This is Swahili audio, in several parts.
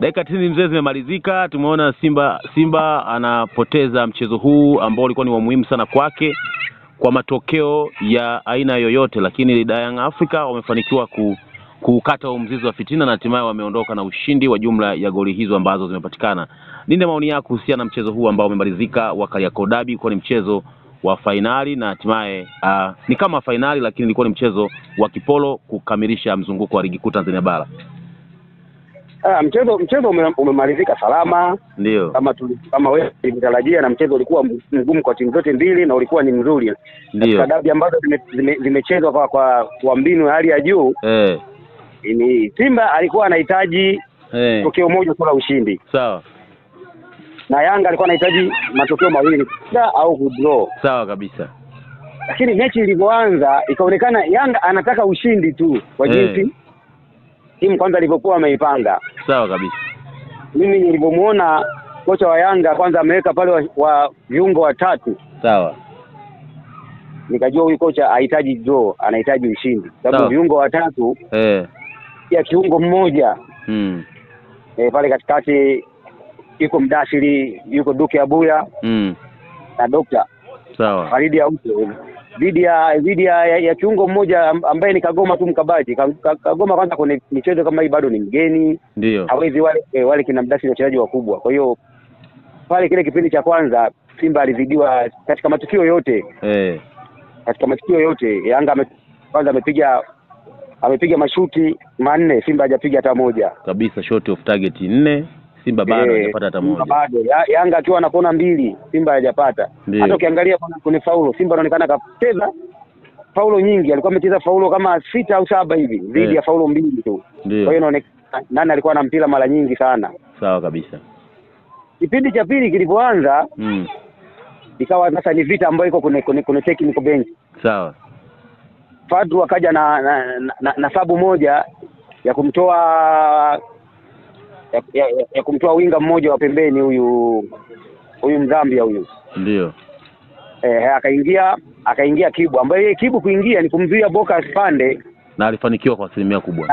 Dakika 90 mzee zimemalizika. Tumeona Simba anapoteza mchezo huu ambao ulikuwa ni wa muhimu sana kwake kwa matokeo ya aina yoyote, lakini Young Africa wamefanikiwa kukata mzizi wa fitina na hatimaye wameondoka na ushindi wa jumla ya goli hizo ambazo zimepatikana. Nini maoni yako kuhusiana na mchezo huu ambao umemalizika wa Kariakoo Derby? Kwa ni mchezo wa fainali na hatimaye ni kama fainali lakini ilikuwa ni mchezo wa kipolo kukamilisha mzunguko wa ligi kuu Tanzania bara. Mchezo umemalizika salama. Ndio. Kama wewe ulitarajia, na mchezo ulikuwa mgumu kwa timu zote mbili na ulikuwa ni mzuri. Ndio. Dabi ambazo zimechezwa kwa mbinu ya hali ya juu. Ni Simba alikuwa anahitaji tokeo moja tu la ushindi. Sawa. Na Yanga alikuwa anahitaji matokeo mawili au kudraw. Sawa kabisa. Lakini mechi ilivyoanza ikaonekana Yanga anataka ushindi tu kwa jinsi timu kwanza ilivyokuwa ameipanga. Sawa kabisa. Mimi nilipomuona kocha wa Yanga kwanza ameweka pale wa viungo watatu. Sawa. Nikajua huyu kocha hahitaji draw, anahitaji ushindi. Sababu viungo watatu ya kiungo mmoja. Pale katikati yuko Mdasiri, yuko Duke Abuya na Dokta. Sawa. Faridi Auto. Dhidi ya kiungo mmoja ambaye ni Kagoma tu mkabaji. Kagoma kwanza kwenye michezo kama hii bado ni mgeni. Ndio. Hawezi wale kina Mdasiri wachezaji wakubwa. Kwa hiyo pale kile kipindi cha kwanza Simba alizidiwa katika matukio yote. Katika matukio yote Yanga kwanza amepiga mashuti 4, Simba hajapiga hata moja. Kabisa, shot of target 4, Simba bado hajapata hata moja. Bado Yanga akiwa na kona 2, Simba hajapata. Hata ukiangalia kwenye faulo, Simba anaonekana kapoteza faulo nyingi. Alikuwa amecheza faulo kama 6 au 7 hivi, dhidi ya faulo 2 tu. Kwa hiyo inaonekana nani alikuwa na mpira mara nyingi sana. Sawa kabisa. Kipindi cha pili kilipoanza ikawa sasa ni vita ambayo iko kwenye technical bench. Sawa. Fadru akaja na sabu moja ya kumtoa ya kumtoa winga mmoja wa pembeni huyu Mzambia huyu. Ndio. Akaingia Kibu, ambaye yeye Kibu kuingia ni kumzuia Boka asipande, na alifanikiwa kwa asilimia kubwa.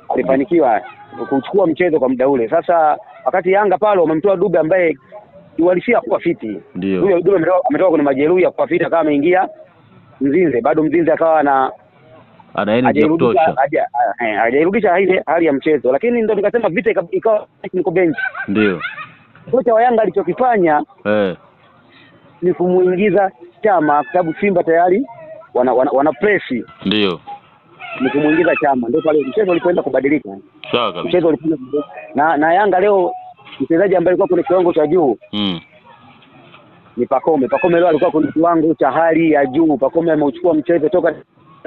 Alifanikiwa kuchukua mchezo kwa muda ule. Sasa wakati Yanga pale wamemtoa Dube ambaye iwalishia kuwa fiti. Huyo Dube ametoka kwenye majeruhi ya kuwa fiti, kama ameingia Mzinze, bado Mzinze akawa ana energy ya kutosha. Hajairudisha ile hali ya mchezo, lakini ndio nikasema vita ikawa technical bench. Ndio. Kocha wa Yanga alichokifanya ni kumuingiza Chama, sababu Simba tayari wana press. Ndio. Ni kumuingiza Chama, ndio pale mchezo ulipoenda kubadilika. Sawa kabisa. Mchezo ulipoenda na Yanga leo mchezaji ambaye alikuwa kwenye kiwango cha juu ni Pacome. Pacome leo alikuwa kwenye kiwango cha hali ya juu. Pacome ameuchukua mchezo toka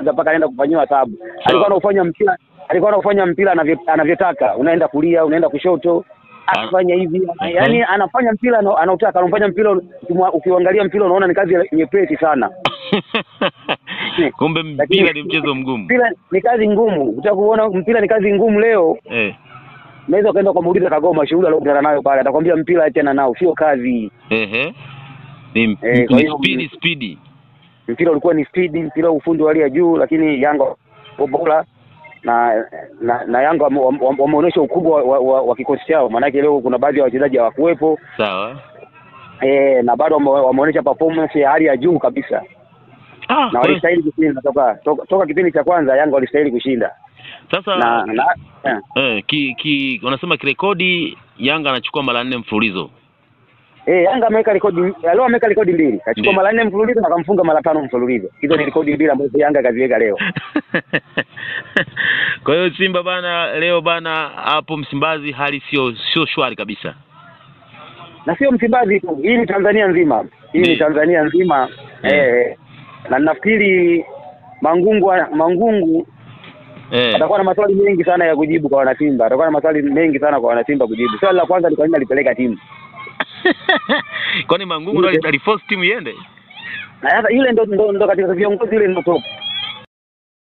mpaka anaenda kufanywa adhabu. Alikuwa anafanya mpira anavyotaka. Unaenda kulia, unaenda kushoto, afanya hivi. Yaani anafanya mpira anaotaka, anafanya mpira ukiangalia mpira unaona ni kazi nyepesi sana. Kumbe mpira ni mchezo mgumu. Mpira ni kazi ngumu. Unataka kuona mpira ni kazi ngumu leo? Naweza kaenda kwa muuliza Kagoma shughuli aliyokutana nayo pale. Atakwambia mpira achana nao, sio kazi. Ni speed. Mpira ulikuwa ni speed, mpira ufundi wa hali ya juu, lakini Yanga bora na Yanga wameonyesha ukubwa wa kikosi chao. Maana leo kuna baadhi ya wachezaji hawakuwepo. Sawa. Na bado wameonyesha performance ya hali ya juu kabisa. Na walistahili kushinda toka kipindi cha kwanza. Yanga walistahili kushinda. Sasa wanasema kirekodi Yanga anachukua mara 4 mfululizo. Yanga ameweka rekodi, leo ameweka rekodi 2. Kachukua mara 4 mfululizo na kamfunga mara 5 mfululizo. Hizo ni rekodi 2 ambazo Yanga kaziweka leo. Kwa hiyo Simba bana leo bana hapo Msimbazi hali sio shwari kabisa. Na sio Msimbazi tu, hii ni Tanzania nzima. Na nafikiri Mangungu atakuwa na maswali mengi sana ya kujibu kwa wanasimba. Atakuwa na maswali mengi sana kwa wanasimba kujibu. Swali la kwanza ni kwa nini alipeleka timu? Kwani Mangungu ndo aliforce timu iende? Na sasa yule ndo katika viongozi, yule ndo top.